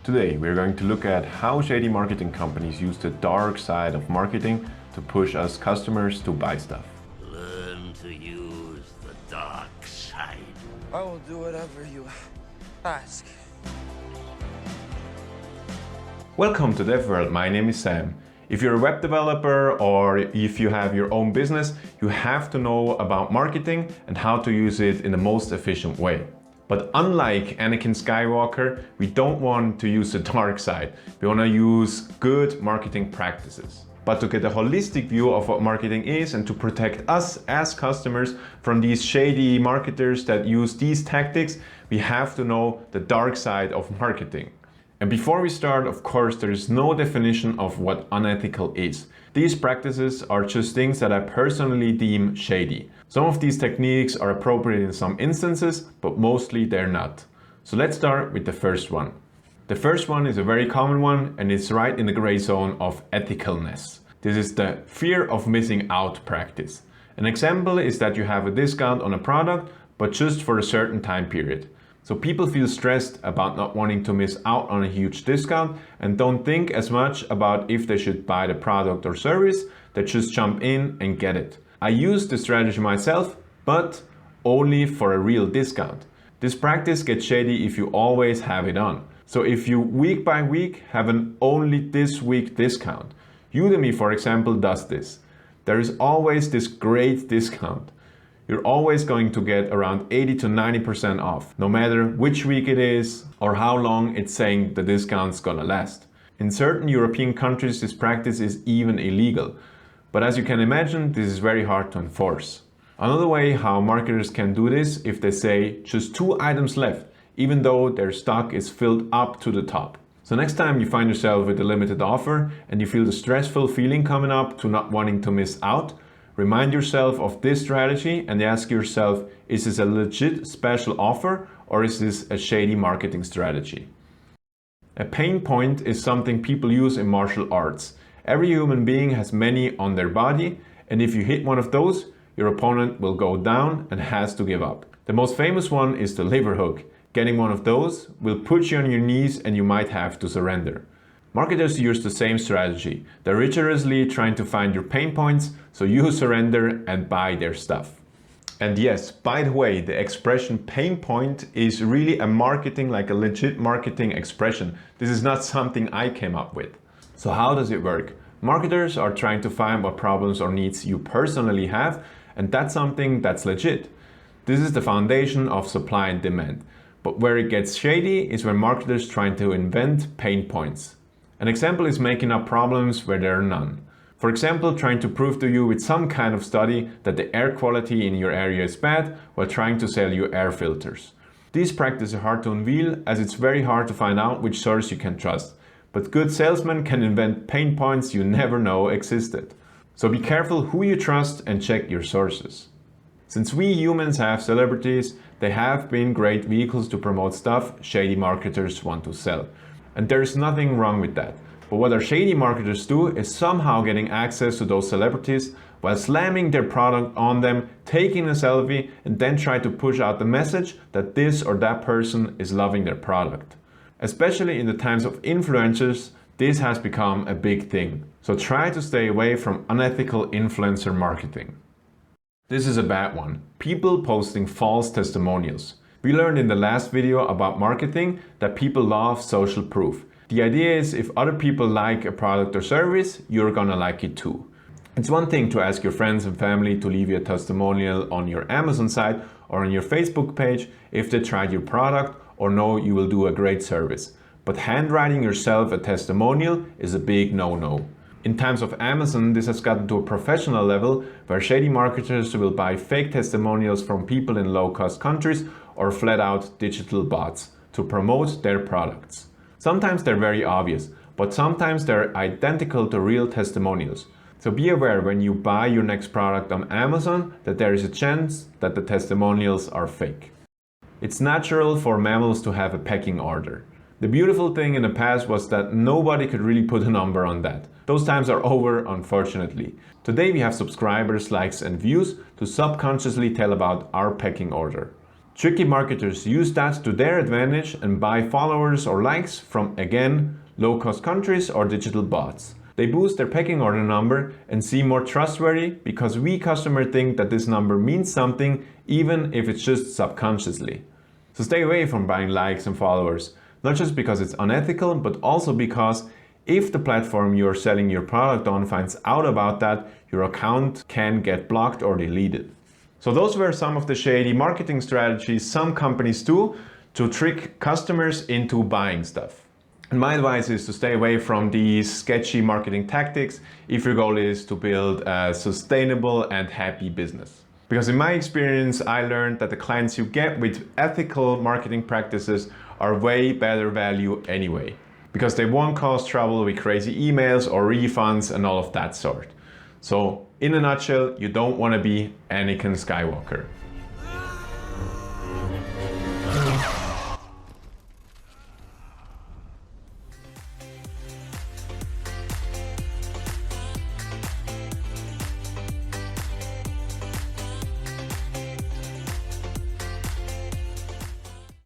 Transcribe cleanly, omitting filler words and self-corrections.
Today we're going to look at how shady marketing companies use the dark side of marketing to push us customers to buy stuff. Learn to use the dark side. I will do whatever you ask. Welcome to DevWorld, my name is Sam. If you're a web developer or if you have your own business, you have to know about marketing and how to use it in the most efficient way. But unlike Anikin Skywalker, we don't want to use the dark side. We want to use good marketing practices. But to get a holistic view of what marketing is and to protect us as customers from these shady marketers that use these tactics, we have to know the dark side of marketing. And before we start, of course, there is no definition of what unethical is. These practices are just things that I personally deem shady. Some of these techniques are appropriate in some instances, but mostly they're not. So let's start with the first one. The first one is a very common one and it's right in the gray zone of ethicalness. This is the fear of missing out practice. An example is that you have a discount on a product, but just for a certain time period. So people feel stressed about not wanting to miss out on a huge discount and don't think as much about if they should buy the product or service, they just jump in and get it. I use this strategy myself, but only for a real discount. This practice gets shady if you always have it on. So if you week by week have an only this week discount. Udemy, for example, does this. There is always this great discount. You're always going to get around 80 to 90% off, no matter which week it is or how long it's saying the discount's gonna last. In certain European countries, this practice is even illegal. But as you can imagine, this is very hard to enforce. Another way how marketers can do this if they say just 2 items left, even though their stock is filled up to the top. So next time you find yourself with a limited offer and you feel the stressful feeling coming up to not wanting to miss out, remind yourself of this strategy and ask yourself, is this a legit special offer or is this a shady marketing strategy? A pain point is something people use in martial arts. Every human being has many on their body, and if you hit one of those, your opponent will go down and has to give up. The most famous one is the liver hook. Getting one of those will put you on your knees and you might have to surrender. Marketers use the same strategy. They're rigorously trying to find your pain points, so you surrender and buy their stuff. And yes, by the way, the expression pain point is really a marketing, like a legit marketing expression. This is not something I came up with. So how does it work? Marketers are trying to find what problems or needs you personally have, and that's something that's legit. This is the foundation of supply and demand. But where it gets shady is when marketers try to invent pain points. An example is making up problems where there are none. For example, trying to prove to you with some kind of study that the air quality in your area is bad while trying to sell you air filters. These practices are hard to unveil as it's very hard to find out which source you can trust. But good salesmen can invent pain points you never know existed. So be careful who you trust and check your sources. Since we humans have celebrities, they have been great vehicles to promote stuff shady marketers want to sell. And there is nothing wrong with that. But what our shady marketers do is somehow getting access to those celebrities while slamming their product on them, taking a selfie, and then try to push out the message that this or that person is loving their product. Especially in the times of influencers, this has become a big thing. So try to stay away from unethical influencer marketing. This is a bad one. People posting false testimonials. We learned in the last video about marketing that people love social proof. The idea is if other people like a product or service, you're gonna like it too. It's one thing to ask your friends and family to leave you a testimonial on your Amazon site or on your Facebook page if they tried your product or know you will do a great service. But handwriting yourself a testimonial is a big no-no. In times of Amazon, this has gotten to a professional level where shady marketers will buy fake testimonials from people in low-cost countries or flat-out digital bots to promote their products. Sometimes they're very obvious, but sometimes they're identical to real testimonials. So be aware when you buy your next product on Amazon that there is a chance that the testimonials are fake. It's natural for mammals to have a pecking order. The beautiful thing in the past was that nobody could really put a number on that. Those times are over, unfortunately. Today we have subscribers, likes and views to subconsciously tell about our pecking order. Tricky marketers use that to their advantage and buy followers or likes from, again, low-cost countries or digital bots. They boost their pecking order number and seem more trustworthy because we customers think that this number means something, even if it's just subconsciously. So stay away from buying likes and followers, not just because it's unethical, but also because if the platform you're selling your product on finds out about that, your account can get blocked or deleted. So those were some of the shady marketing strategies some companies do to trick customers into buying stuff. And my advice is to stay away from these sketchy marketing tactics if your goal is to build a sustainable and happy business. Because in my experience, I learned that the clients you get with ethical marketing practices are way better value anyway, because they won't cause trouble with crazy emails or refunds and all of that sort. So in a nutshell, you don't want to be Anikin Skywalker.